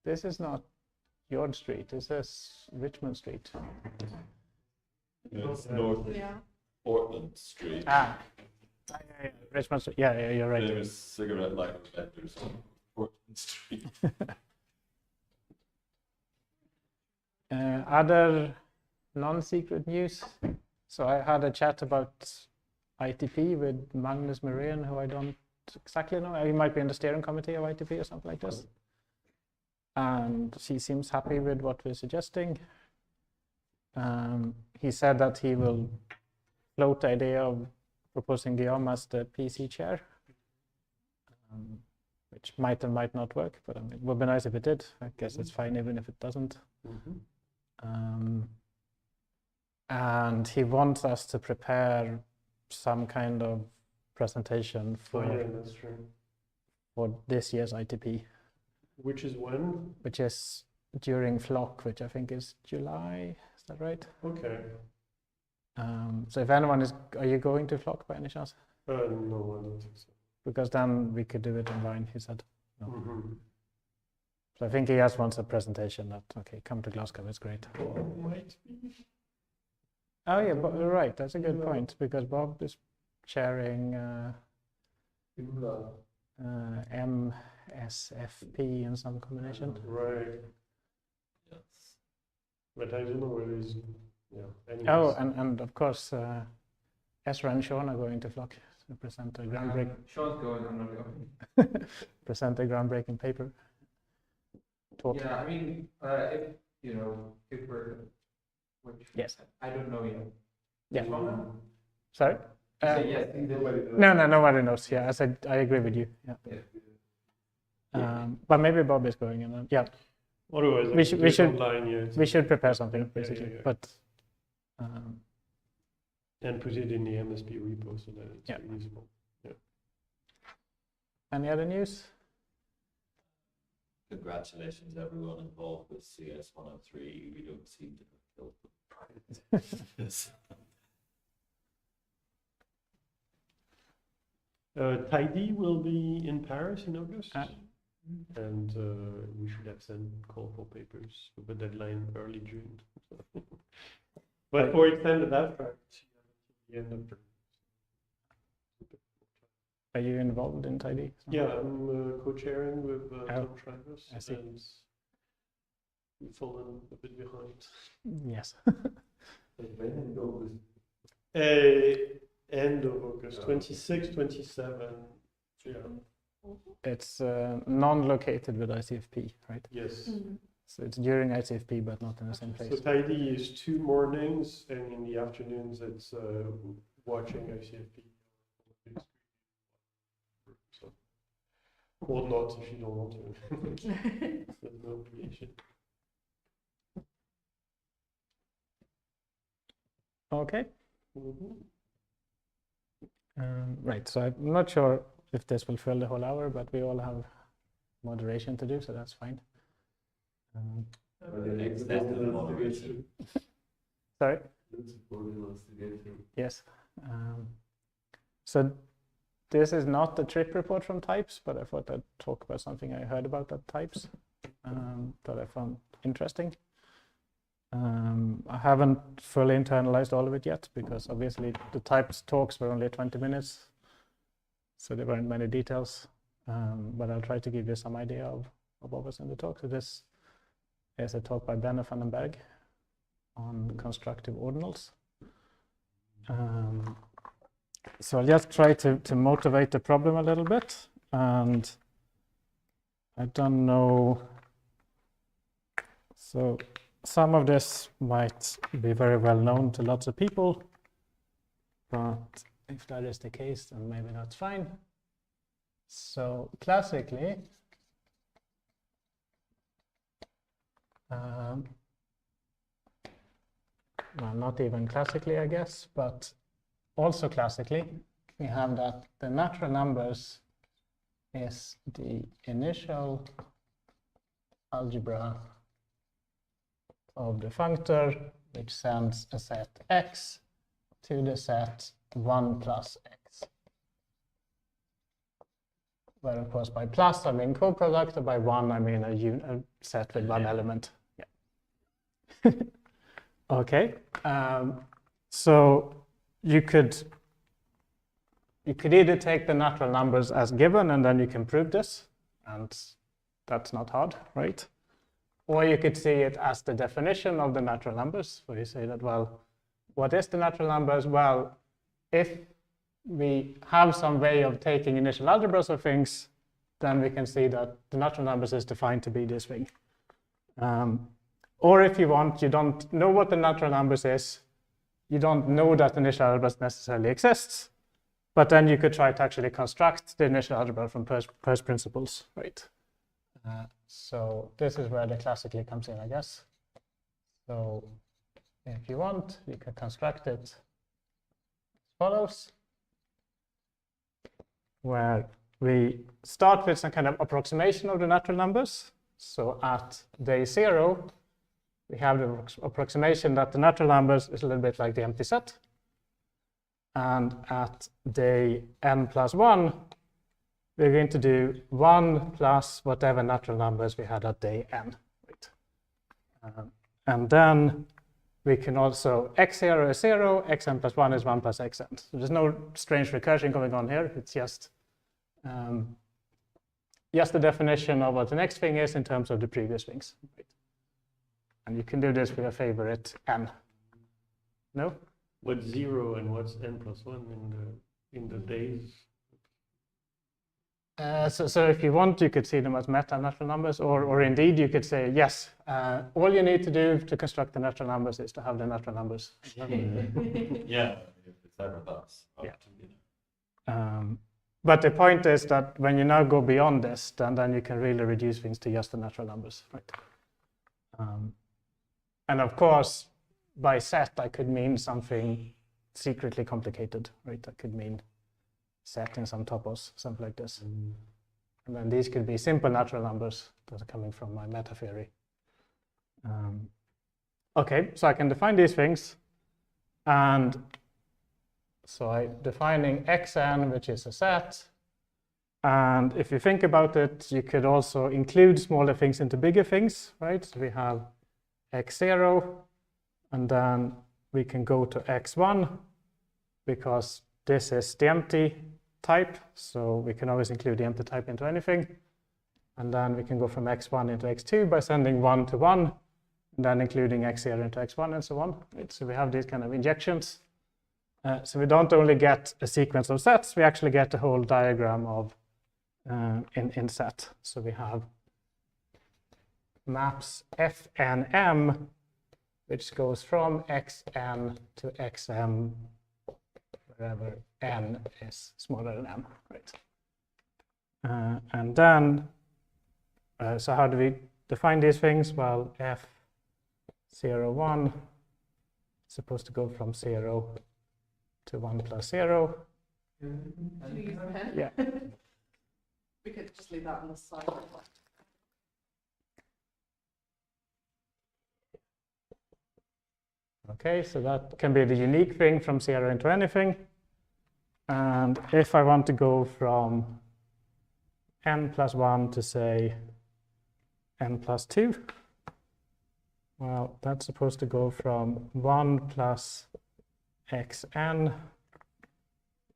This is not Yard Street. This is Richmond Street. It's North Portland Street. Yeah. Richmond Street. Yeah, you're right. There's cigarette lighter vendors on Portland Street. Other non-secret news. So I had a chat about ITP with Magnus Muren, who I don't exactly know. He might be in the steering committee of ITP or something like this. And he seems happy with what we're suggesting. He said that he will float the idea of proposing Guillaume as the PC chair, which might and might not work, but I mean, it would be nice if it did. I guess it's fine even if it doesn't. And he wants us to prepare some kind of presentation for this year's ITP. Which is when? Which is during Flock, which I think is July. Is that right? Okay. So if anyone is, are you going to Flock by any chance? No, I don't think so. Because then we could do it online, he said. No. So I think he just wants a presentation that, okay, come to Glasgow, it's great. Might be. Oh yeah, but right, that's a good point, because Bob is chairing MSFP in some combination. Right. Yes. But I don't know whether he's, anyways. Oh, and of course, Ezra and Sean are going to Flock to present a groundbreaking. Sean's going, I'm not going. Present a groundbreaking paper. Talk. Yeah, I mean, if we're, which yes, I don't know yet. Yeah. Sean? Sorry. Yes. No, nobody knows. Yeah, I said I agree with you. Yeah. But maybe Bob is going, and yeah. Otherwise, we should online, we should prepare something basically, yeah. but. And put it in the MSP repo so that it's usable. Yeah. Any other news? Congratulations everyone involved with CS 103. We don't seem to have killed them. Tidy will be in Paris in August. And we should have sent call for papers with a deadline early June. But for extended abstracts, the end of Are you involved in Tidy? Yeah, I'm co-chairing with Tom Travis. I see. And we've fallen a bit behind. Yes. End of August, 26, 27. Yeah. It's non-located with ICFP, right? Yes. So it's during ICFP, but not in the same place. So Tidy is 2 mornings, and in the afternoons it's watching ICFP. So, or not if you don't want to. There's no obligation. Okay. Right, so I'm not sure if this will fill the whole hour, but we all have moderation to do, so that's fine. Extended moderation. Sorry? Yes. So this is not the trip report from Types, but I thought I'd talk about something I heard about at Types that I found interesting. I haven't fully internalized all of it yet, because obviously the Types talks were only 20 minutes, so there weren't many details, but I'll try to give you some idea of what was in the talk. So this is a talk by Benne van den Berg on constructive ordinals. So I'll just try to motivate the problem a little bit, and I don't know, so some of this might be very well known to lots of people, but if that is the case, then maybe that's fine. So classically, well, not even classically, I guess, but also classically, we have that the natural numbers is the initial algebra of the functor, which sends a set x to the set 1 plus x. where of course by plus I mean coproduct, and by 1 I mean a set with one element. Yeah. Okay. So you could either take the natural numbers as given and then you can prove this, and that's not hard, right? Or you could see it as the definition of the natural numbers, where you say that, well, what is the natural numbers? Well, if we have some way of taking initial algebras of things, then we can see that the natural numbers is defined to be this thing. Or if you want, you don't know what the natural numbers is, you don't know that initial algebras necessarily exists, but then you could try to actually construct the initial algebra from first principles, right? So this is where the classically comes in, I guess. So if you want, you can construct it as follows, where we start with some kind of approximation of the natural numbers. So at day 0, we have the approximation that the natural numbers is a little bit like the empty set. And at day n+1, we're going to do 1 plus whatever natural numbers we had at day n. Right? And then we can also x0 is 0, xn plus 1 is 1 plus xn. So there's no strange recursion going on here. It's just the definition of what the next thing is in terms of the previous things. Right? And you can do this with your favorite n. No? What's 0 and what's n+1 in the days? So if you want, you could see them as meta natural numbers, or indeed you could say, yes, all you need to do to construct the natural numbers is to have the natural numbers. Yeah, if it's ever thus. Yeah. But the point is that when you now go beyond this, then you can really reduce things to just the natural numbers, right? And of course, by set, I could mean something secretly complicated, right? That could mean set in some topos, something like this. And then these could be simple natural numbers that are coming from my meta theory. Okay, so I can define these things. And so I'm defining xn, which is a set. And if you think about it, you could also include smaller things into bigger things, right? So we have x0, and then we can go to x1, because this is the empty type, so we can always include the empty type into anything. And then we can go from x1 into x2 by sending 1 to 1, and then including x0 into x1 and so on. Right? So we have these kind of injections. So we don't only get a sequence of sets, we actually get a whole diagram of in set. So we have maps fnm, which goes from xn to xm, wherever n is smaller than m, right? And then, so how do we define these things? Well, f01 is supposed to go from 0 to 1 plus 0. Should we use a pen? Yeah. We could just leave that on the side. Okay, so that can be the unique thing from 0 into anything. And if I want to go from n+1 to, say, n+2, well, that's supposed to go from 1 plus xn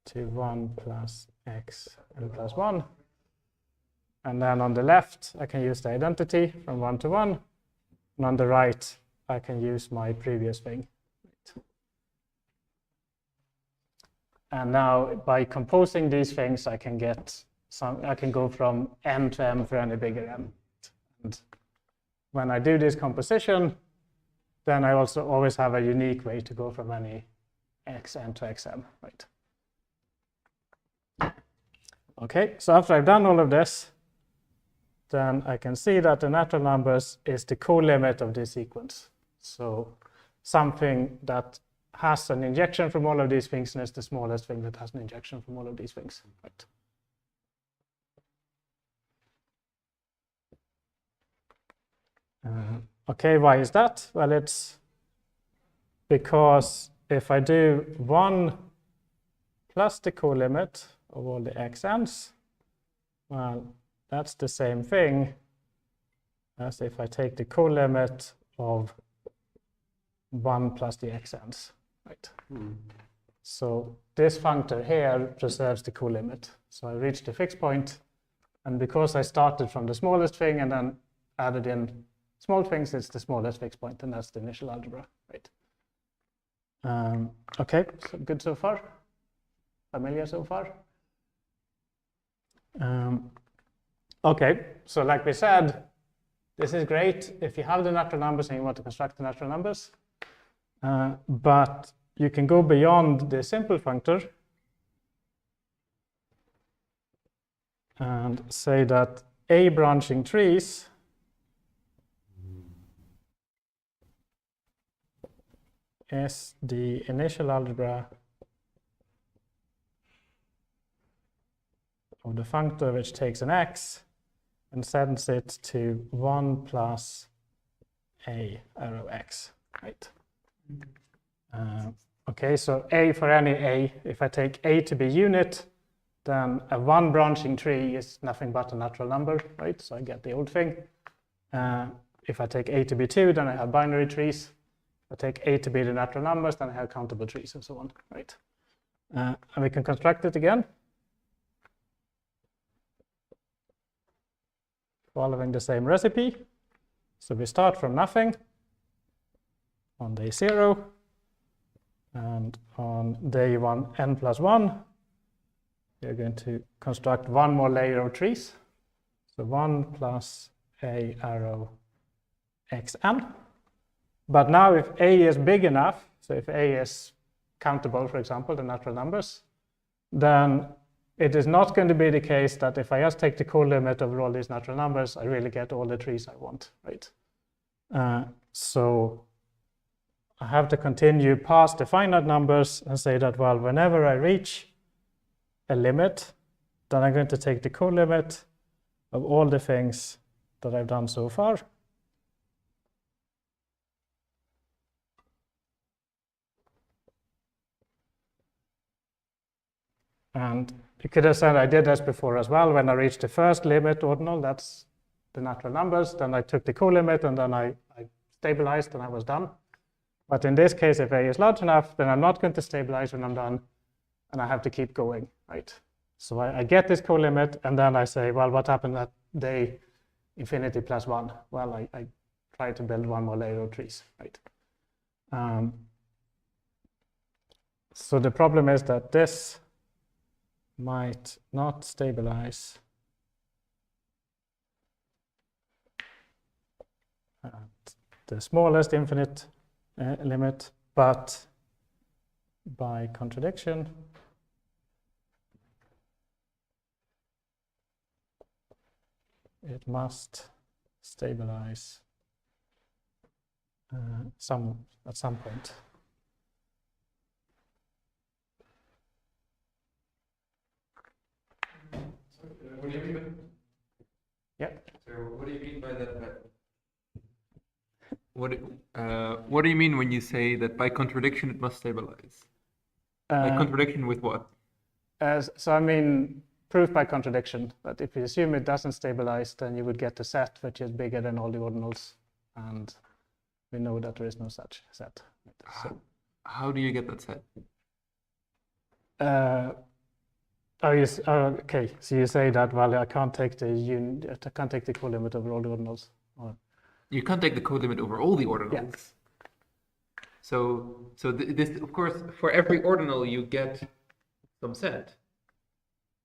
to 1 plus xn plus 1. And then on the left, I can use the identity from 1 to 1. And on the right, I can use my previous thing. And now by composing these things, I can get I can go from n to m for any bigger m. And when I do this composition, then I also always have a unique way to go from any xn to xm, right? Okay, so after I've done all of this, then I can see that the natural numbers is the co-limit of this sequence. So something that has an injection from all of these things and is the smallest thing that has an injection from all of these things. Right. Okay, why is that? Well, it's because if I do 1 plus the co-limit of all the xn's, well, that's the same thing as if I take the co-limit of 1 plus the xn's, right? So this functor here preserves the co-limit. So I reach the fixed point, and because I started from the smallest thing and then added in small things, it's the smallest fixed point, and that's the initial algebra, right? Okay, so good so far? Familiar so far? Okay, so like we said, this is great if you have the natural numbers and you want to construct the natural numbers, but you can go beyond the simple functor and say that A branching trees is the initial algebra of the functor which takes an x and sends it to 1 plus a arrow x, right? Okay, so a for any a, if I take a to be unit, then a 1 branching tree is nothing but a natural number, right? So I get the old thing. If I take a to be 2, then I have binary trees. If I take a to be the natural numbers, then I have countable trees and so on, right? And we can construct it again, following the same recipe. So we start from nothing on day 0, and on day 1, n plus 1, we're going to construct one more layer of trees. So 1 plus a arrow xn. But now if a is big enough, so if a is countable, for example, the natural numbers, then it is not going to be the case that if I just take the co-limit over all these natural numbers, I really get all the trees I want, right? So I have to continue past the finite numbers and say that, well, whenever I reach a limit, then I'm going to take the co-limit of all the things that I've done so far. And you could have said I did this before as well. When I reached the first limit ordinal, that's the natural numbers, then I took the co-limit and then I stabilized and I was done. But in this case, if a is large enough, then I'm not going to stabilize when I'm done, and I have to keep going, right? So I get this co-limit, and then I say, well, what happened at day infinity plus 1? Well, I try to build one more layer of trees, right? So the problem is that this might not stabilize at the smallest infinite limit, but by contradiction, it must stabilize at some point. What do you mean? Yeah. So what do you mean by that? What do you mean when you say that by contradiction it must stabilize? By contradiction with what? So I mean proof by contradiction, that if you assume it doesn't stabilize, then you would get a set which is bigger than all the ordinals, and we know that there is no such set. So, how do you get that set? Okay. So you say that, well, I can't take the co-limit over all the ordinals. Or... You can't take the co-limit over all the ordinals. Yeah. So this, of course, for every ordinal you get some set,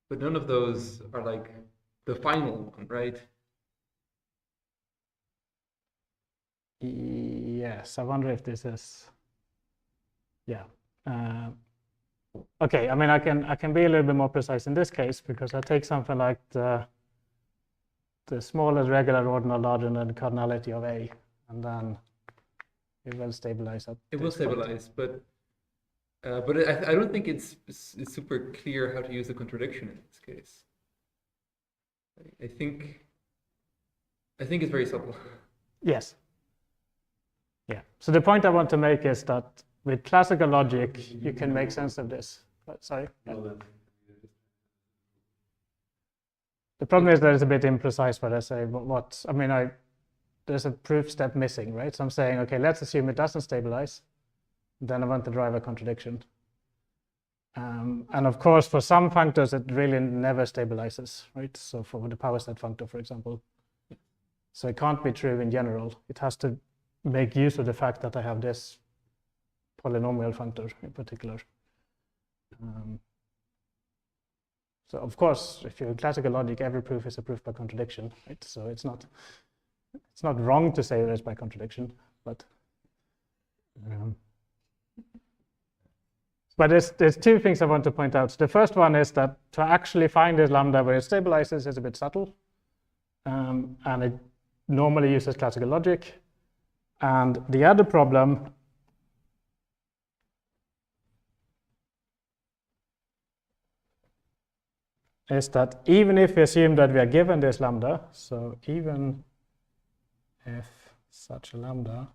but none of those are like the final one, right? Yes, I wonder if this is, yeah. Okay, I mean, I can be a little bit more precise in this case, because I take something like the smallest regular ordinal larger than the cardinality of A, and then it will stabilize at It will stabilize, but I don't think it's super clear how to use the contradiction in this case. I think it's very subtle. Yes. Yeah. So the point I want to make is that with classical logic, you can make sense of this. But, sorry. Yeah. The problem is that it's a bit imprecise what I say. But I mean, there's a proof step missing, right? So I'm saying, okay, let's assume it doesn't stabilize. Then I want to drive a contradiction. And of course, for some functors, it really never stabilizes, right? So for the power set functor, for example. So it can't be true in general. It has to make use of the fact that I have this polynomial functor in particular. So of course, if you're in classical logic, every proof is a proof by contradiction, right? So it's not wrong to say that it's by contradiction, but there's two things I want to point out. The first one is that to actually find this lambda where it stabilizes is a bit subtle, and it normally uses classical logic. And the other problem is that even if we assume that we are given this lambda, so even if such a lambda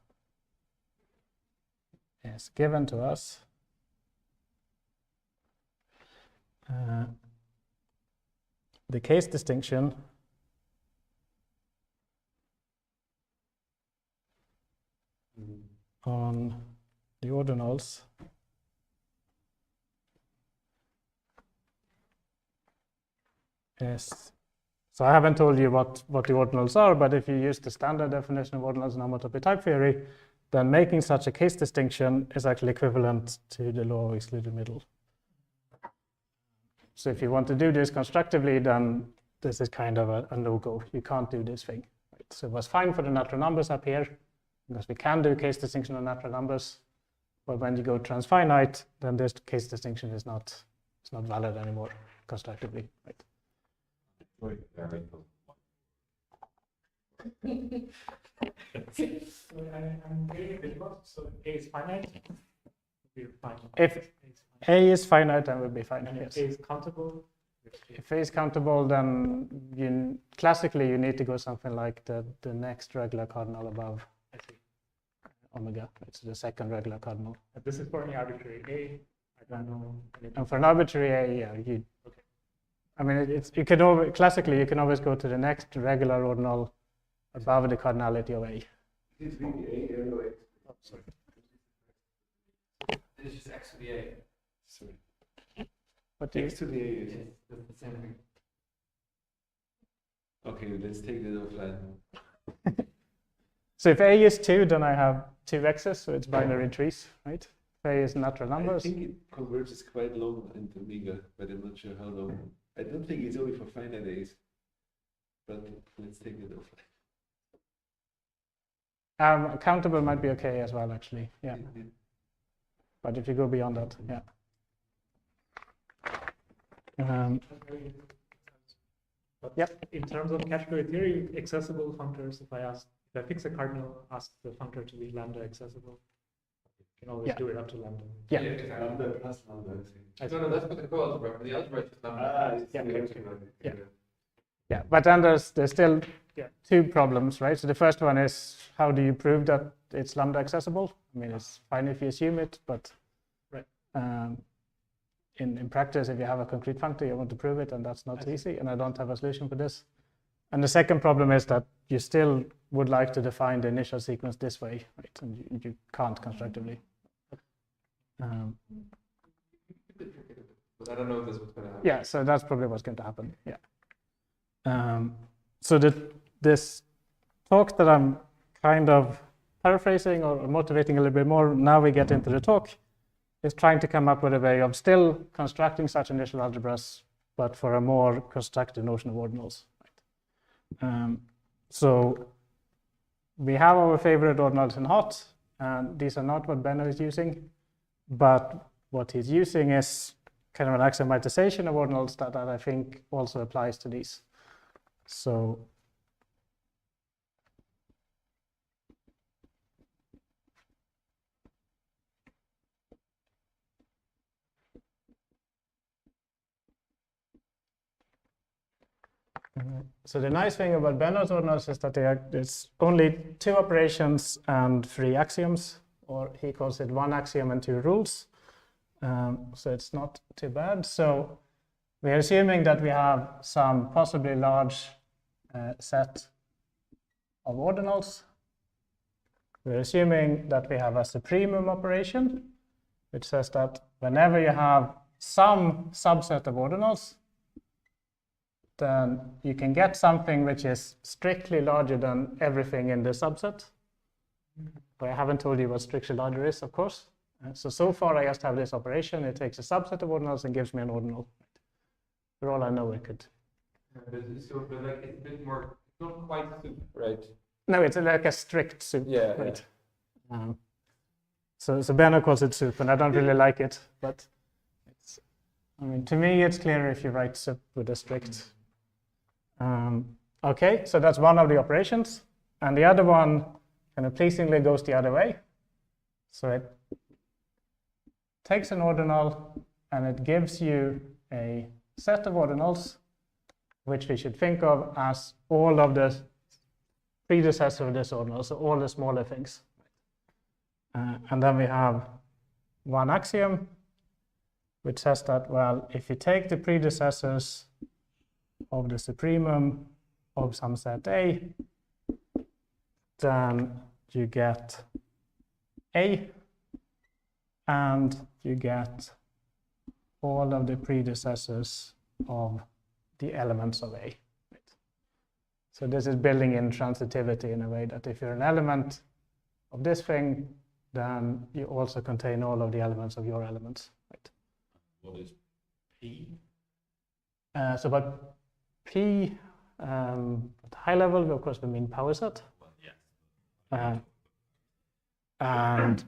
is given to us, the case distinction on the ordinals is, so I haven't told you what the ordinals are, but if you use the standard definition of ordinals in homotopy type theory, then making such a case distinction is actually equivalent to the law of excluded middle. So if you want to do this constructively, then this is kind of a no-go. You can't do this thing. Right? So it was fine for the natural numbers up here, because we can do case distinction on natural numbers. But when you go transfinite, then this case distinction is not valid anymore constructively. Right? So I'm really difficult. So A is finite. We're fine. If A is finite, then we'll be fine. And Yes. if A is countable. If A is countable, then classically you need to go something like the next regular cardinal above I see. omega. It's the second regular cardinal. And this is for any arbitrary A. I don't know. And for an arbitrary A, yeah, Okay. I mean, you can always, classically you can always go to the next regular ordinal above the cardinality of A. Oh, sorry. It's just x to the a. Sorry. But you, X to the A is. That's the same thing. Okay, let's take that offline. so if A is 2, then I have 2 x's, so it's binary trees, right? If A is natural I numbers. think it converges quite long into omega, but I'm not sure how long. I don't think it's only for finite A's, but let's take it offline. Countable might be okay as well, actually. Yeah. Yeah. But if you go beyond that, yeah. But Yep. in terms of category theory, accessible functors, if I fix a cardinal, ask the functor to be lambda accessible, you can always Yeah. do it up to lambda. Yeah. Exactly. Lambda plus lambda. No, that's what the co-algebra, for the algebra is just lambda. Yeah. Yeah, but then there's still Yeah. 2 problems, right? So the first one is, how do you prove that it's lambda accessible? I mean, it's fine if you assume it, but Right. In practice, if you have a concrete functor, you want to prove it, and that's not easy, and I don't have a solution for this. And the second problem is that you still would like to define the initial sequence this way, right? And you can't constructively. But I don't know if this was going to happen. Yeah, so that's probably what's going to happen. Yeah. So this talk that I'm kind of paraphrasing or motivating a little bit more, now we get into the talk, is trying to come up with a way of still constructing such initial algebras, but for a more constructed notion of ordinals. Right? So we have our favorite ordinals in hot, and these are not what Benno is using, but what he's using is kind of an axiomatization of ordinals that I think also applies to these. So so the nice thing about Benno's ordinals is that it's only 2 operations and 3 axioms, or he calls it 1 axiom and 2 rules. So it's not too bad. So we're assuming that we have some possibly large set of ordinals. We're assuming that we have a supremum operation, which says that whenever you have some subset of ordinals, then you can get something which is strictly larger than everything in the subset. But I haven't told you what strictly larger is, of course. So far I just have this operation. It takes a subset of ordinals and gives me an ordinal. For all I know, it could. But it's a bit more, not quite super, right? No, it's like a strict soup. Yeah. Right. So Benno calls it soup, and I don't really like it. But it's, I mean, to me, it's clearer if you write soup with a strict. Okay, so that's one of the operations, and the other one kind of pleasingly goes the other way. So it takes an ordinal and it gives you a set of ordinals, which we should think of as all of the predecessor of this ordinal, so all the smaller things. And then we have one axiom, which says that, well, if you take the predecessors of the supremum of some set A, then you get A, and you get all of the predecessors of the elements of A. So this is building in transitivity in a way that if you're an element of this thing, then you also contain all of the elements of your elements. Right? What is P? So by P, at high level, of course, we mean power set. Well, yeah. And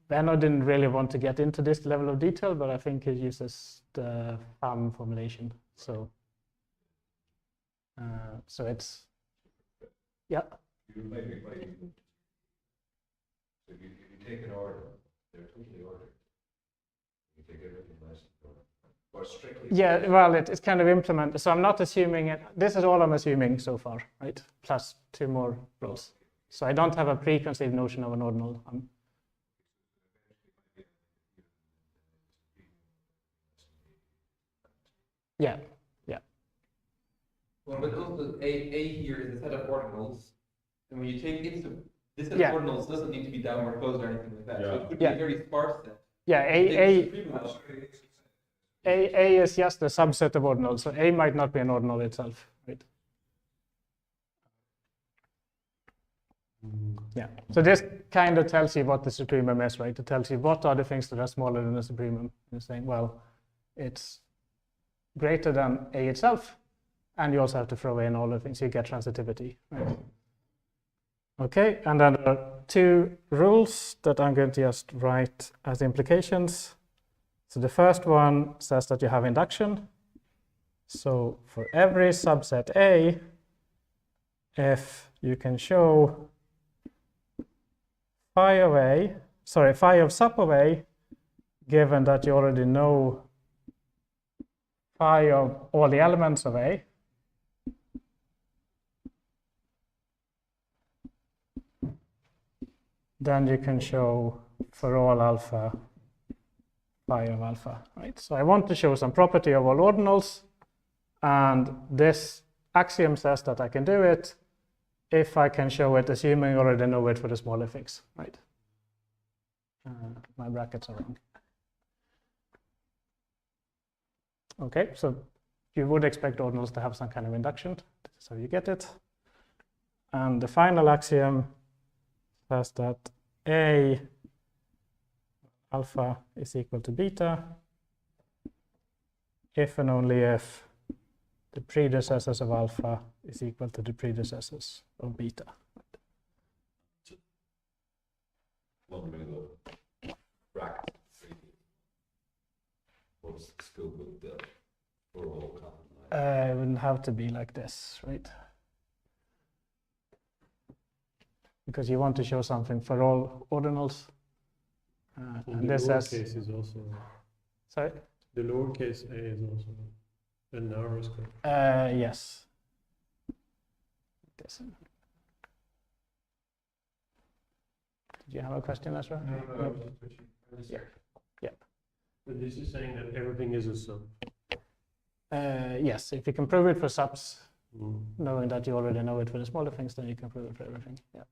Benno didn't really want to get into this level of detail, but I think he uses the FAM formulation. So it's, yeah. You make it quite easy. So if you take an order, they're totally ordered. You take everything nice and ordered. Or strictly. Yeah, well, it's kind of implemented. So I'm not assuming it. This is all I'm assuming so far, right? Plus two more rules. So I don't have a preconceived notion of an ordinal. Yeah. Well, but also A here is a set of ordinals, and when you take into this set Yeah. of ordinals doesn't need to be downward closed or anything like that. So Yeah. it could be Yeah. a very sparse set. Yeah, Take the supremum out. A is just a subset of ordinals, so A might not be an ordinal itself, right? Yeah. So this kind of tells you what the supremum is, right? It tells you what are the things that are smaller than the supremum. You're saying, well, it's greater than A itself, and you also have to throw in all the things. You get transitivity, right? Okay, and then there are two rules that I'm going to just write as implications. So the first one says that you have induction. So for every subset A, if you can show phi of sup of A, given that you already know phi of all the elements of A, then you can show for all alpha phi of alpha, right? So I want to show some property of all ordinals, and this axiom says that I can do it if I can show it, assuming I already know it for the smaller things, right? My brackets are wrong. Okay, so you would expect ordinals to have some kind of induction. This is how you get it. And the final axiom says that A alpha is equal to beta if and only if the predecessors of alpha is equal to the predecessors of beta. Wondering the bracket. What's the scope of the for all common? It wouldn't have to be like this, right? Because you want to show something for all ordinals. And the this says, lowercase is also, sorry? the lowercase a is also a narrow scope. Yes. This. Did you have a question, Ezra? No, Yeah. But this is saying that everything is a sum. Yes, if you can prove it for subs, Mm. knowing that you already know it for the smaller things, then you can prove it for everything. Yeah.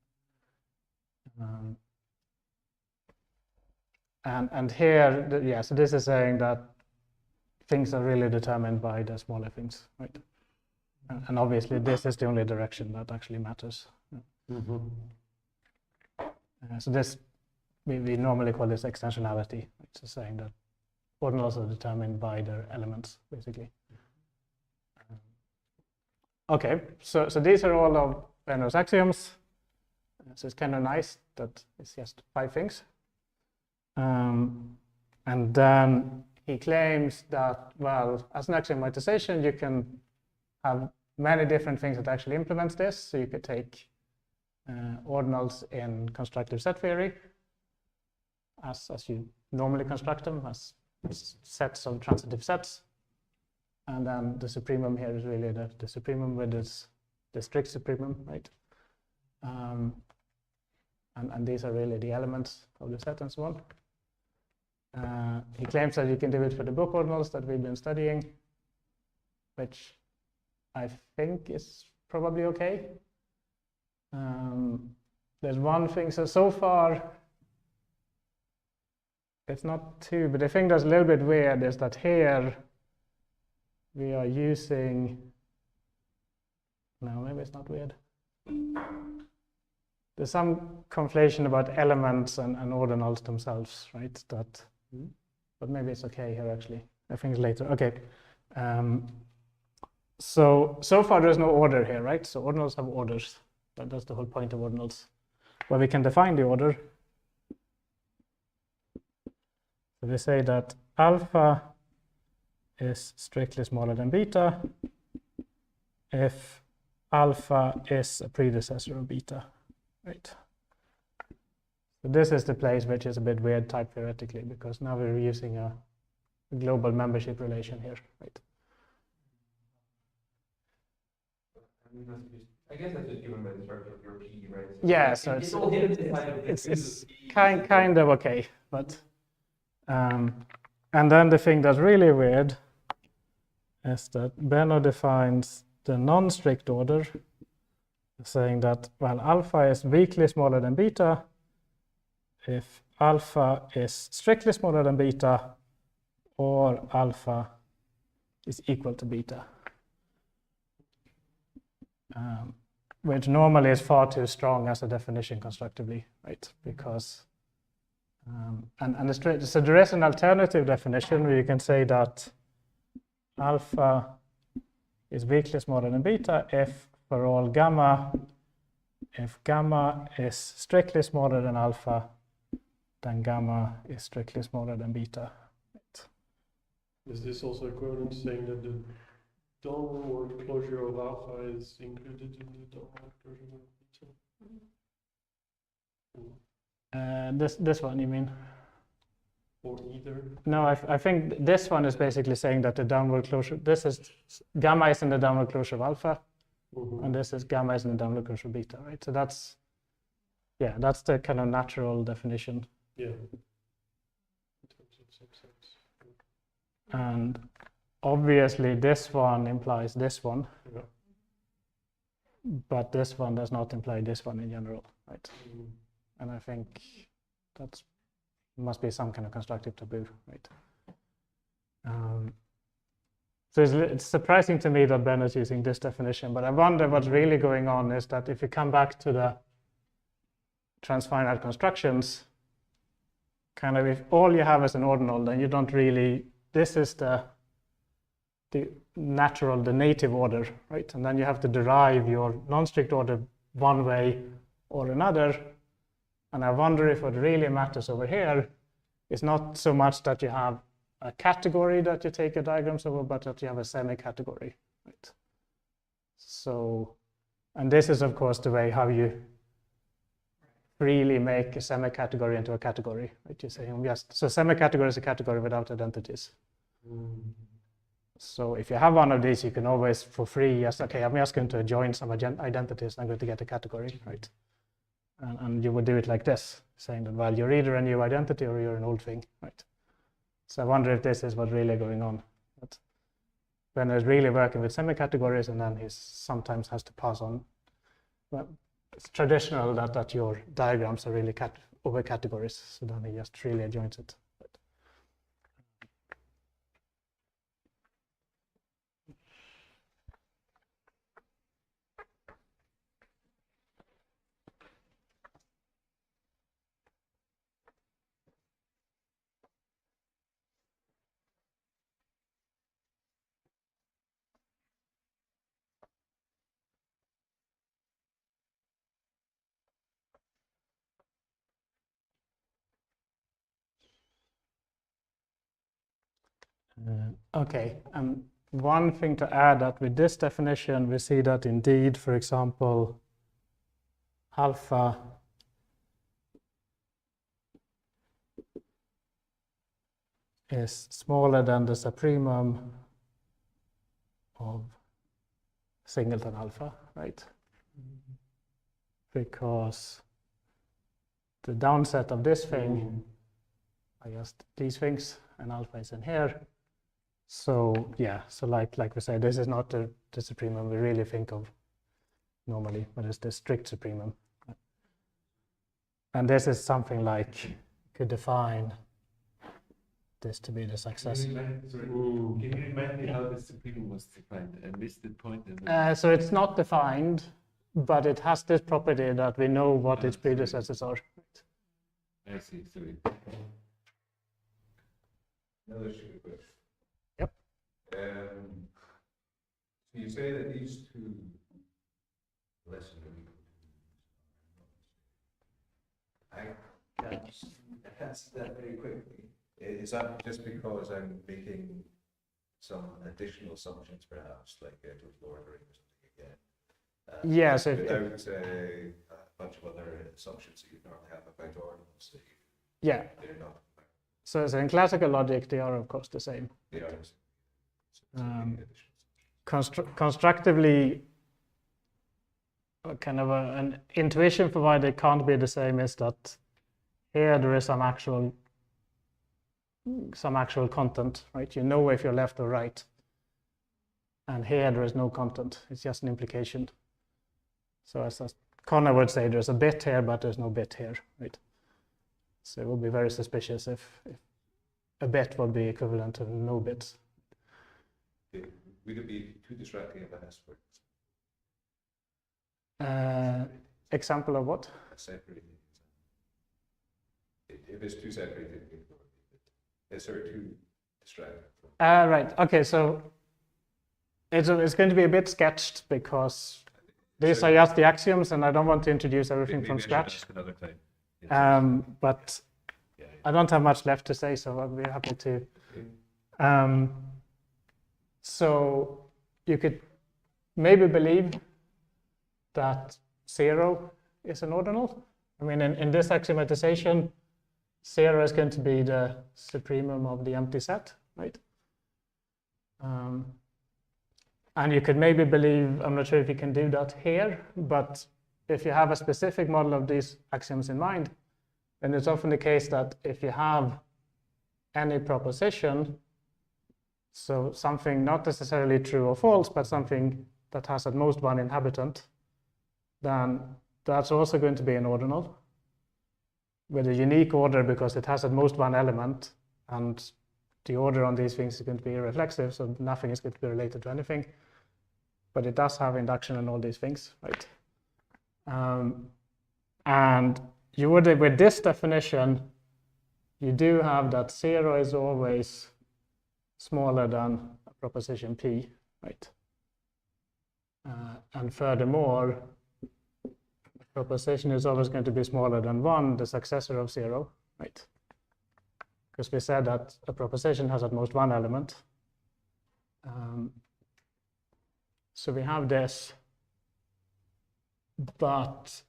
And here, so this is saying that things are really determined by the smaller things, right? And obviously, this is the only direction that actually matters. Mm-hmm. So this, we normally call this extensionality. It's just saying that ordinals are determined by their elements, basically. Okay, so these are all of Benner's axioms. So it's kind of nice that it's just 5 things. And then he claims that, well, as an axiomatization, you can have many different things that actually implements this. So you could take ordinals in constructive set theory, as you normally construct them, as sets of transitive sets. And then the supremum here is really the supremum with the strict supremum, right? And these are really the elements of the set and so on. He claims that you can do it for the book ordinals that we've been studying, which I think is probably okay. There's one thing, so far it's not too, but the thing that's a little bit weird is that here we are using, no, maybe it's not weird. There's some conflation about elements and ordinals themselves, right? That, but maybe it's okay here actually. I think it's later. Okay. So far there's no order here, right? So ordinals have orders. That's the whole point of ordinals. Well, we can define the order. So we say that alpha is strictly smaller than beta if alpha is a predecessor of beta, right? So this is the place which is a bit weird type theoretically, because now we're using a global membership relation here, right? I guess that's just given by the structure of your P, right? So Yeah, so it's kind of okay, but and then the thing that's really weird is that Benno defines the non-strict order, saying that, well, alpha is weakly smaller than beta if alpha is strictly smaller than beta or alpha is equal to beta. Which normally is far too strong as a definition constructively, right? Because, so there is an alternative definition where you can say that alpha is weakly smaller than beta if for all gamma, if gamma is strictly smaller than alpha, then gamma is strictly smaller than beta. Right. Is this also equivalent to saying that the downward closure of alpha is included in the downward closure of beta? This one, you mean? Or either? No, I think this one is basically saying that the downward closure, this is gamma is in the downward closure of alpha, and this is gamma is in the downward closure of beta, right? So that's, yeah, that's the kind of natural definition. Yeah. And obviously this one implies this one, Yeah. but this one does not imply this one in general, right? Mm. And I think that's must be some kind of constructive taboo, right? So it's surprising to me that Ben is using this definition, but I wonder what's really going on is that if you come back to the transfinite constructions, kind of if all you have is an ordinal, then you don't really, this is the natural, the native order, right? And then you have to derive your non-strict order one way or another. And I wonder if what really matters over here is not so much that you have a category that you take your diagrams over, but that you have a semi-category, right? So, and this is of course the way how you really make a semi-category into a category, right? You say, yes, so semi-category is a category without identities. So if you have one of these, you can always, for free, yes, okay, I'm just going to join some identities, and I'm going to get a category, right? And you would do it like this, saying that, well, you're either a new identity or you're an old thing, right? So I wonder if this is what's really going on. But when he's really working with semi-categories, and then he sometimes has to pass on. Well, it's traditional that your diagrams are really over categories, so then he just really adjoins it. Okay, one thing to add that with this definition, we see that indeed, for example, alpha is smaller than the supremum of singleton alpha, right? Because the downset of this thing are just these things, and alpha is in here. So yeah, so like we said, this is not the supremum we really think of normally, but it's the strict supremum. And this is something like, you could define this to be the successor. Can you remind me how the supremum was defined? I missed the point. In the So it's not defined, but it has this property that we know what its predecessors are. I see. Sorry. Another stupid question. Yep. So you say that these two less than or equal to I can't answer that very quickly. Is that just because I'm making some additional assumptions, perhaps, like total ordering or something again? Yes. Without a bunch of other assumptions that you normally have about ordinals that Yeah. they're not. So in classical logic, they are of course the same. They are. Constructively, kind of an intuition for why they can't be the same is that here there is some actual content, right? You know if you're left or right. And here there is no content. It's just an implication. So as Connor would say, there's a bit here, but there's no bit here, right? So it would be very suspicious if a bit would be equivalent to no bits. Would it be too distracting if I asked for Example of what? a separated example? If it's too separated, it's sort of too distracting. Right. Okay. So it's going to be a bit sketched because these are just the axioms, and I don't want to introduce everything from scratch. Another time. But I don't have much left to say, so I'll be happy to. So you could maybe believe that 0 is an ordinal. I mean, in this axiomatization, 0 is going to be the supremum of the empty set, right? And you could maybe believe, I'm not sure if you can do that here, but if you have a specific model of these axioms in mind, then it's often the case that if you have any proposition, so something not necessarily true or false, but something that has at most one inhabitant, then that's also going to be an ordinal with a unique order because it has at most one element, and the order on these things is going to be irreflexive, so nothing is going to be related to anything. But it does have induction and all these things, right? And you would, with this definition, you do have that 0 is always smaller than a proposition P, right? And furthermore, a proposition is always going to be smaller than 1, the successor of 0, right? Because we said that a proposition has at most one element. So we have this, but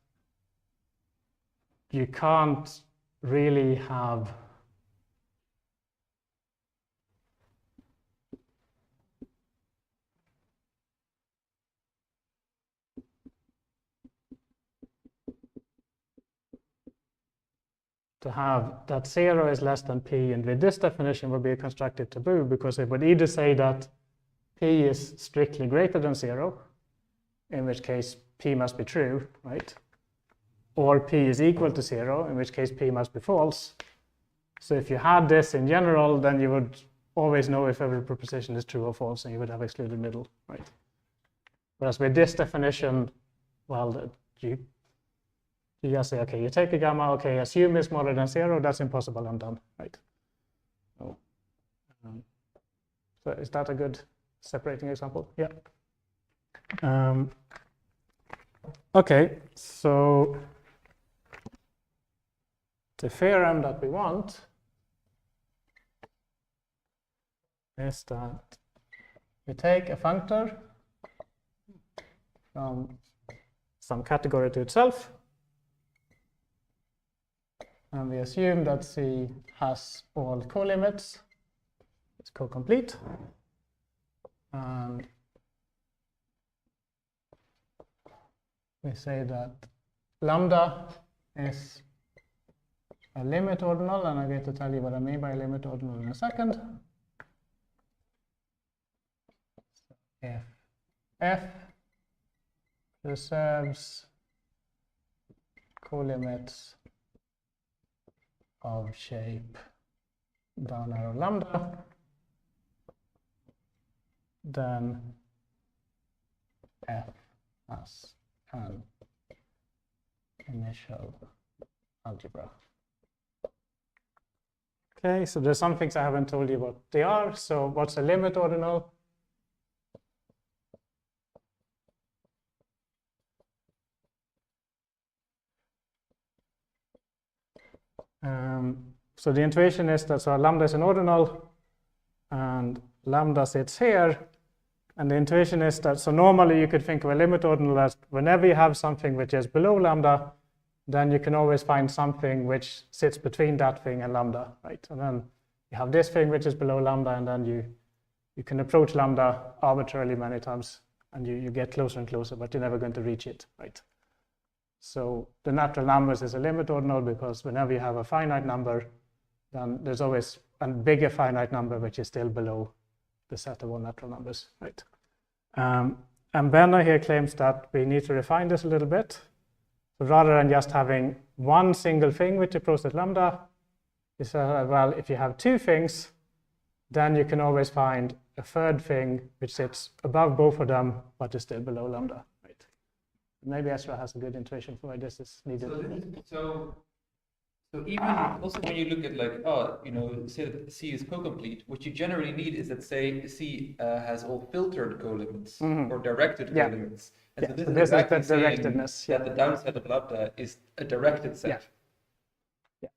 you can't really have to have that 0 is less than p, and with this definition would be a constructive taboo, because it would either say that p is strictly greater than 0, in which case p must be true, right? Or p is equal to 0, in which case p must be false. So if you had this in general, then you would always know if every proposition is true or false, and you would have excluded middle, right? Whereas with this definition, well, you just say, okay, you take a gamma, okay, assume it's smaller than 0, that's impossible, I'm done, right? So is that a good separating example? Yeah. Okay, so the theorem that we want is that we take a functor from some category to itself, and we assume that C has all colimits, it's co-complete, and we say that lambda is a limit ordinal, and I'm going to tell you what I mean by a limit ordinal in a second. If f preserves colimits of shape down arrow lambda, then f has an initial algebra. Okay, so there's some things I haven't told you what they are. So what's a limit ordinal? So the intuition is that so lambda is an ordinal, and lambda sits here. And the intuition is that, so normally you could think of a limit ordinal as whenever you have something which is below lambda, then you can always find something which sits between that thing and lambda, right? And then you have this thing which is below lambda, and then you can approach lambda arbitrarily many times, and you get closer and closer, but you're never going to reach it, right? So the natural numbers is a limit ordinal because whenever you have a finite number, then there's always a bigger finite number which is still below the set of all natural numbers, right? And Benner here claims that we need to refine this a little bit. So rather than just having one single thing which approaches lambda, he said, well, if you have two things, then you can always find a third thing which sits above both of them, but is still below lambda, right? Maybe Ezra has a good intuition for why this is needed. So even also when you look at like, oh, you know, say that C is co-complete, what you generally need is that say C has all filtered colimits or directed colimits. And so this is exactly the directedness. That the downside of lambda is a directed set. Yeah.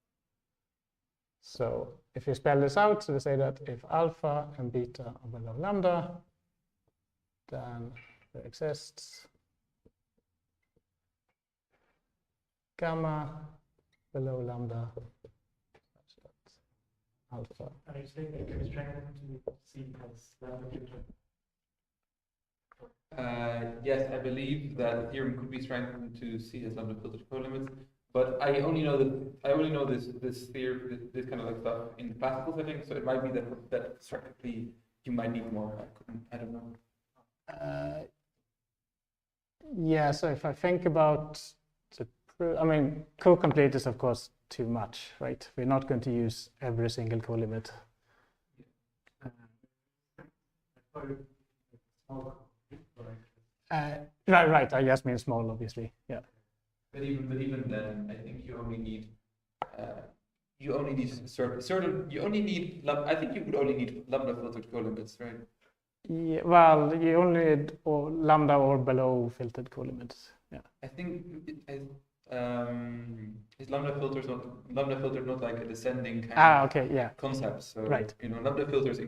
So if you spell this out, so we say that if alpha and beta are below lambda, then there exists gamma below lambda such that alpha. Are you saying that it can be strengthened to C as lambda filter? Yes, I believe that the theorem could be strengthened to C as lambda filtered colimits, but I only know this theory, this kind of like stuff in the classical setting. So it might be that structurally you might need more. I don't know. Yeah. So if I think about I mean, co-complete is of course too much, right? We're not going to use every single colimit. Right. I just mean small, obviously. Yeah. But even then, I think you only need I think you would only need lambda filtered colimits, right? Yeah. Well, you only need lambda or below filtered colimits. Yeah. I think is lambda filtered not like a descending kind of concept. So right. You know, lambda filtered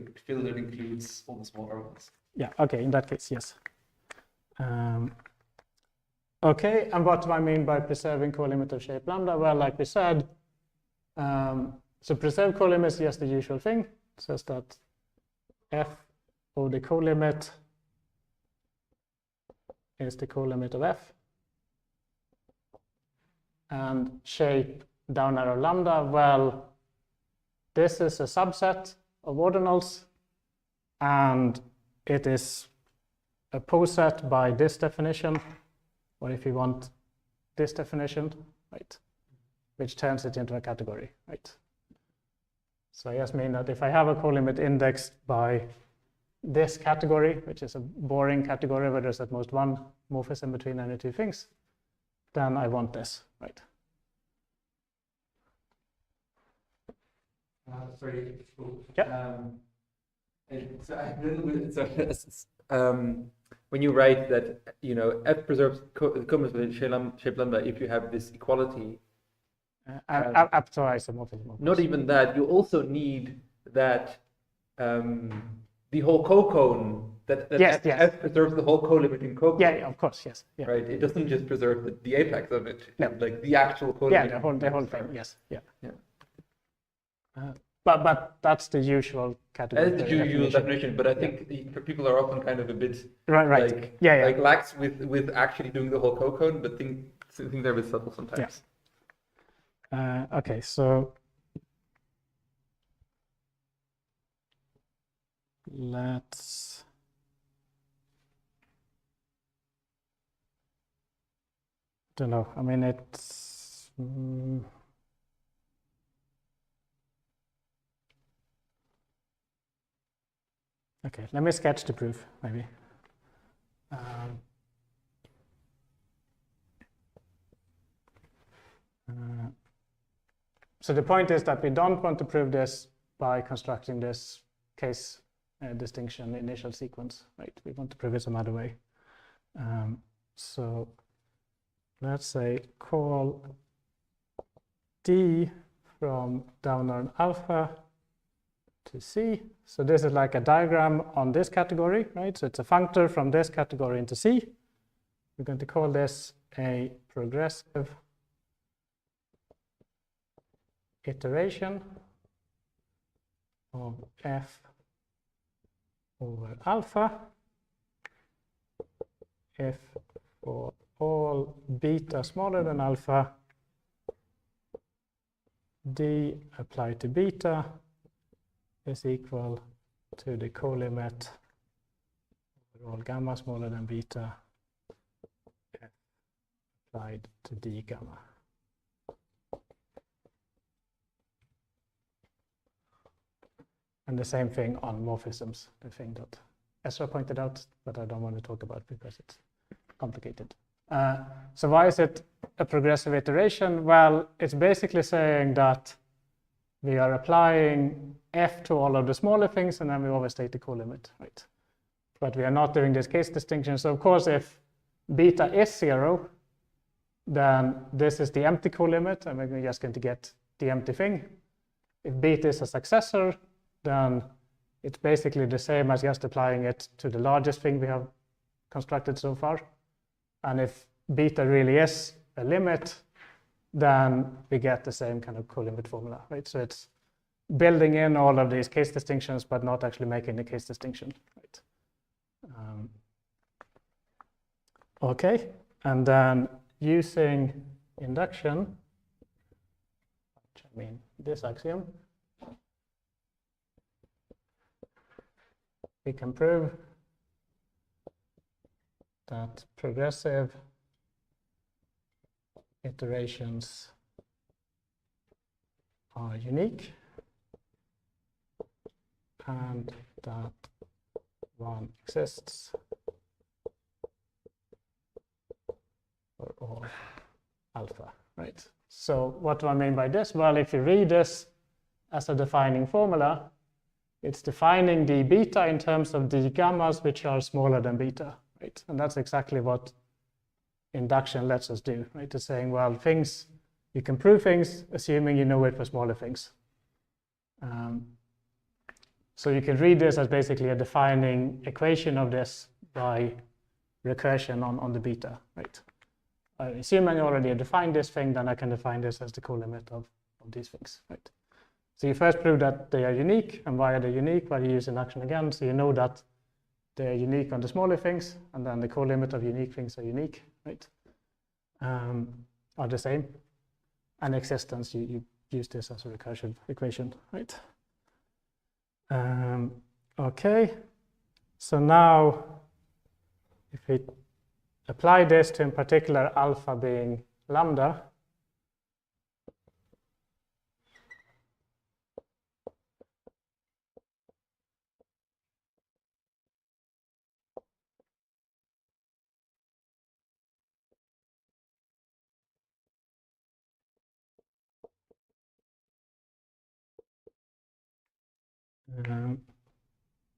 includes all the smaller ones. Yeah. Okay. In that case, yes. Okay. And what do I mean by preserving colimit of shape lambda? Well, like we said, so preserve colimit is just the usual thing. It says that f of the colimit is the colimit of f. And shape down arrow lambda, well, this is a subset of ordinals, and it is a poset by this definition, or if you want this definition, right, which turns it into a category, right? So I just mean that if I have a colimit indexed by this category, which is a boring category where there's at most one morphism between any two things, then I want this, right? Sorry. Yeah. When you write that, F preserves comes with shape lambda if you have this equality. Up to isomorphism. Not even that. You also need that the whole co-cone that Yes, F preserves the whole co-limiting co-cone. Yeah, of course, yes. Yeah. Right. It doesn't just preserve the apex of it. No. Like the actual co. Yeah, the whole thing. Yes. Yeah. Yeah. But that's the usual category. That's the usual definition. But I think people are often kind of a bit right. like Yeah. like lax with actually doing the whole co-cone, but think they're a bit subtle sometimes. Yes. Okay, so let's don't know. I mean, it's okay. Let me sketch the proof, maybe. So the point is that we don't want to prove this by constructing this case distinction initial sequence, right? We want to prove it some other way. So let's say call D from down arrow alpha to C. So this is like a diagram on this category, right? So it's a functor from this category into C. We're going to call this a progressive iteration of F over alpha if for all beta smaller than alpha, D applied to beta is equal to the colimit over all gamma smaller than beta F applied to D gamma. And the same thing on morphisms, the thing that Ezra pointed out, but I don't want to talk about because it's complicated. So why is it a progressive iteration? Well, it's basically saying that we are applying F to all of the smaller things, and then we always take the colimit, right? But we are not doing this case distinction. So of course, if beta is 0, then this is the empty colimit, and we're just going to get the empty thing. If beta is a successor, then it's basically the same as just applying it to the largest thing we have constructed so far. And if beta really is a limit, then we get the same kind of colimit formula, right? So it's building in all of these case distinctions, but not actually making the case distinction, right? Okay, and then using induction, which I mean this axiom, we can prove that progressive iterations are unique and that one exists for all alpha, right? So what do I mean by this? Well, if you read this as a defining formula, it's defining the beta in terms of the gammas which are smaller than beta, right? And that's exactly what induction lets us do, right? It's saying, well, things, you can prove things assuming you know it for smaller things. So you can read this as basically a defining equation of this by recursion on the beta, right? Assuming I already defined this thing, then I can define this as the colimit of these things, right? So you first prove that they are unique, and why are they unique? Well, you use induction again, so you know that they are unique on the smaller things, and then the colimit of unique things are unique, right? Are the same. an existence, you use this as a recursive equation, right? Okay, so now if we apply this to in particular alpha being lambda,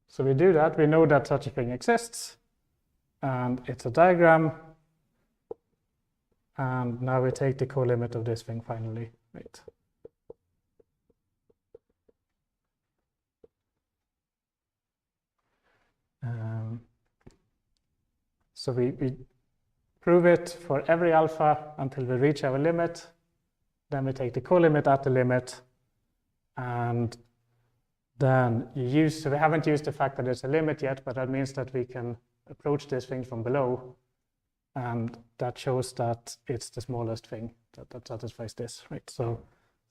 so we do that, we know that such a thing exists, and it's a diagram, and now we take the co-limit of this thing finally, right? So we prove it for every alpha until we reach our limit, then we take the co-limit at the limit, and then so we haven't used the fact that there's a limit yet, but that means that we can approach this thing from below, and that shows that it's the smallest thing that satisfies this, right? So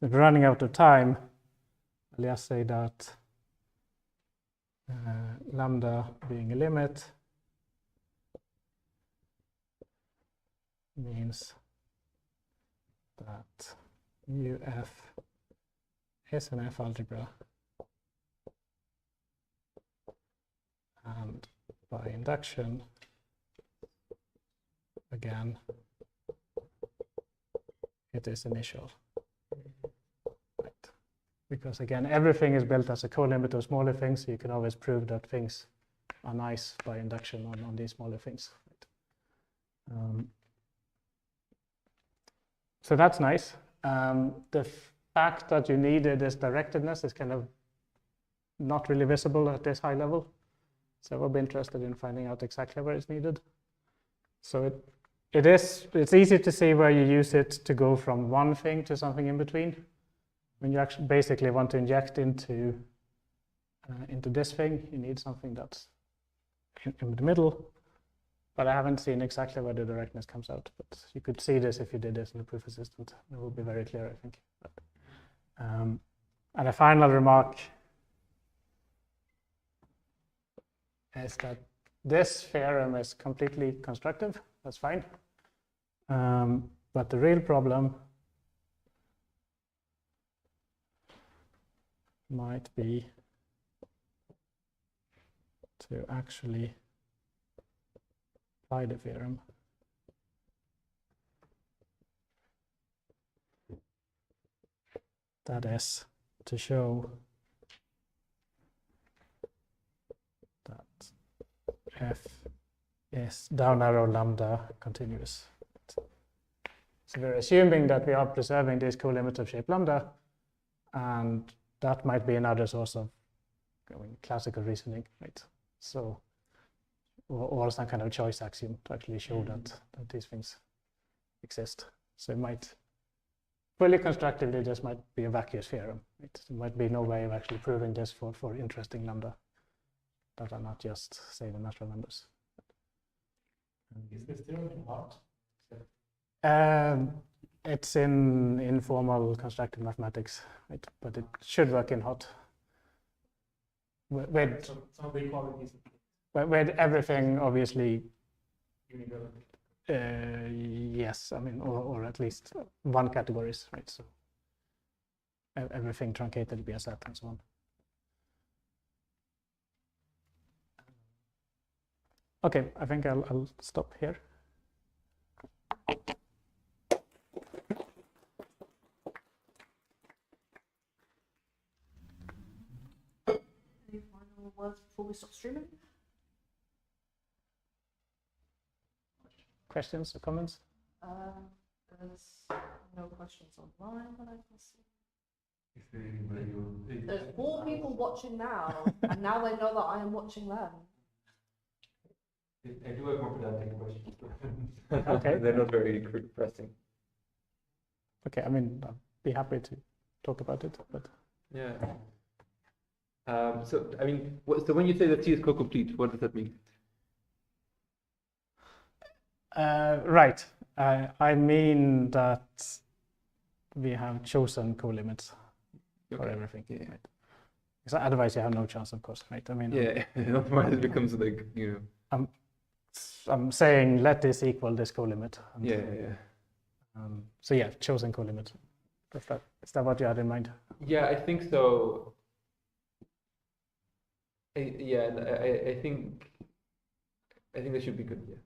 if we're running out of time, I'll just say that lambda being a limit means that UF is an F algebra, and by induction, again, it is initial, right? Because again, everything is built as a co-limit of smaller things, so you can always prove that things are nice by induction on these smaller things, right? So that's nice. The fact that you needed this directedness is kind of not really visible at this high level. So we'll be interested in finding out exactly where it's needed. So it's easy to see where you use it to go from one thing to something in between. When you actually basically want to inject into this thing, you need something that's in the middle. But I haven't seen exactly where the directness comes out. But you could see this if you did this in the proof assistant. It will be very clear, I think. And a final remark is that this theorem is completely constructive. That's fine. But the real problem might be to actually apply the theorem. That is to show that F is down arrow lambda continuous. So we're assuming that we are preserving this co-limit of shape lambda, and that might be another source of classical reasoning, right? So, or some kind of choice axiom to actually show that these things exist. So it might, fully constructively, this might be a vacuous theorem. Right? There might be no way of actually proving this for interesting lambda that are not just, say, the natural numbers. Is this theorem in hot? It's in informal constructive mathematics, right? But it should work in hot. With Some of the equalities. with everything obviously, Universal. yes, I mean, or at least one categories, right? So everything truncated via set and so on. Okay, I think I'll stop here. Any final words before we stop streaming? Questions or comments? There's no questions online that I can see. Is there anybody who? There's 4 people watching now, and now they know that I am watching them. I do have more pedantic questions. Okay. They're not very pressing. Okay, I mean, I'd be happy to talk about it, but Yeah. So I mean, so when you say that C is co-complete, what does that mean? right. I mean that we have chosen co-limits for Okay. everything. Yeah. Right? So otherwise, you have no chance, of course, right? I mean, Yeah, otherwise it becomes like, I'm saying let this equal this co-limit. and, yeah. So yeah, chosen co-limit. Is that what you had in mind? Yeah, I think so. I think that should be good. Yeah.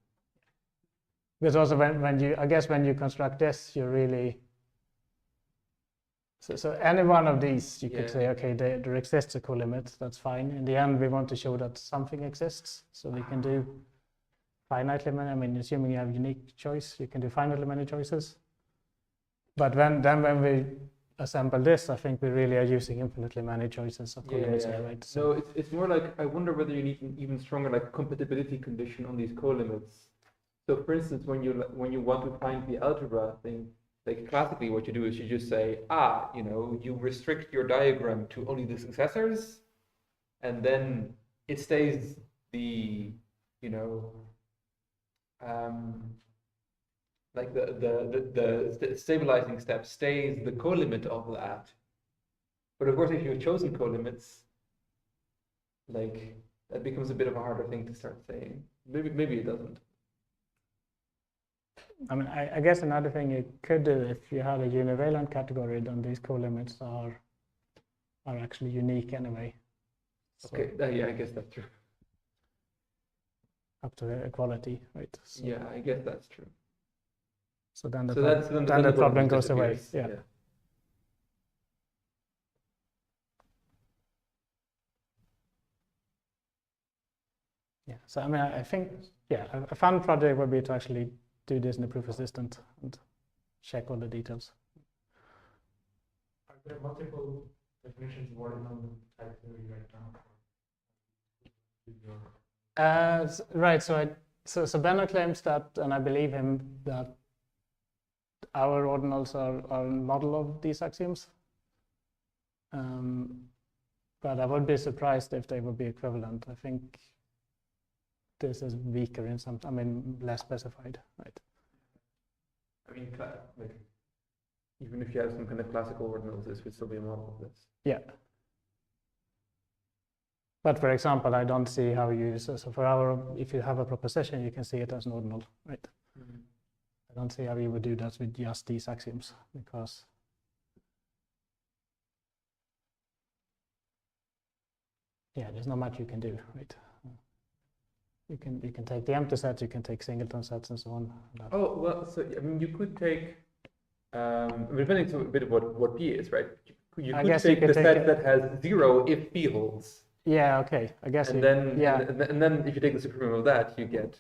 Because also when you construct this, you really. So any one of these, you could say, okay, there exists a co-limit. That's fine. In the end, we want to show that something exists, so we can do finitely many. I mean, assuming you have unique choice, you can do finitely many choices. But when we assemble this, I think we really are using infinitely many choices of co-limits here, right? So it's more like, I wonder whether you need an even stronger like compatibility condition on these co-limits. So for instance, when you want to find the algebra thing, like classically what you do is you just say, you restrict your diagram to only the successors, and then it stays the, like the stabilizing step stays the co-limit of that. But of course, if you've chosen co-limits, like that becomes a bit of a harder thing to start saying. Maybe it doesn't. I mean, I guess another thing you could do if you had a univalent category, then these co-limits are actually unique anyway. So Okay, yeah, I guess that's true. up to equality, right? So, Yeah, I guess that's true. So then the, Then the problem goes away. disappears. Yeah. Yeah. So I mean, I think a fun project would be to actually do this in the proof assistant and check all the details. Are there multiple definitions of ordinal type theory right now? Right. So Benno claims that, and I believe him, that our ordinals are a model of these axioms. But I would be surprised if they would be equivalent. I think this is weaker in some, less specified, right? I mean, like, even if you have some kind of classical ordinals, this would still be a model of this. Yeah. But for example, I don't see how you, so for if you have a proposition, you can see it as an ordinal, right? Mm-hmm. I don't see how you would do that with just these axioms, because there's not much you can do, right? You can take the empty sets, you can take singleton sets, and so on. Oh well, so I mean, you could take, depending a bit of what P is, right? You could take the set that has 0 if P holds. Yeah. Okay. I guess. And then if you take the supremum of that, you get.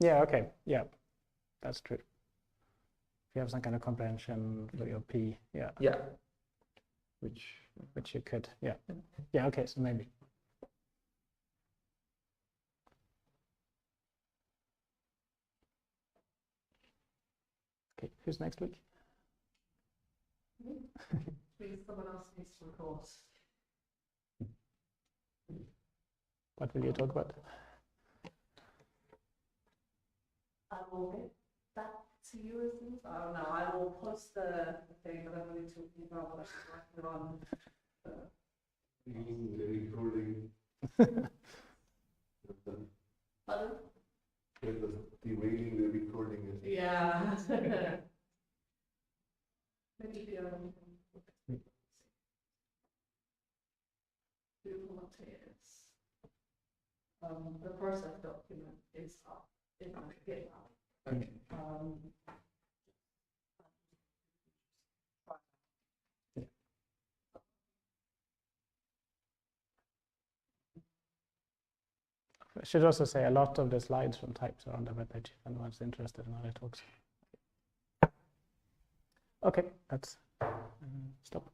Yeah. Okay. Yeah, that's true. If you have some kind of comprehension for your P, yeah. Yeah. Which you could. Yeah. Yeah. Okay. So maybe. Okay. Who's next week? Please, someone else needs to record. What will you talk about? I will get back to you as soon as, I don't know, I will post the thing that I'm going to talk about what I'm working on. The recording. Pardon? Derailing the recording is. Yeah. Maybe if you have anything. The process document is up in my GitHub. Okay. I should also say a lot of the slides from types are on the webpage if anyone's interested in how it talks. Okay, let's stop.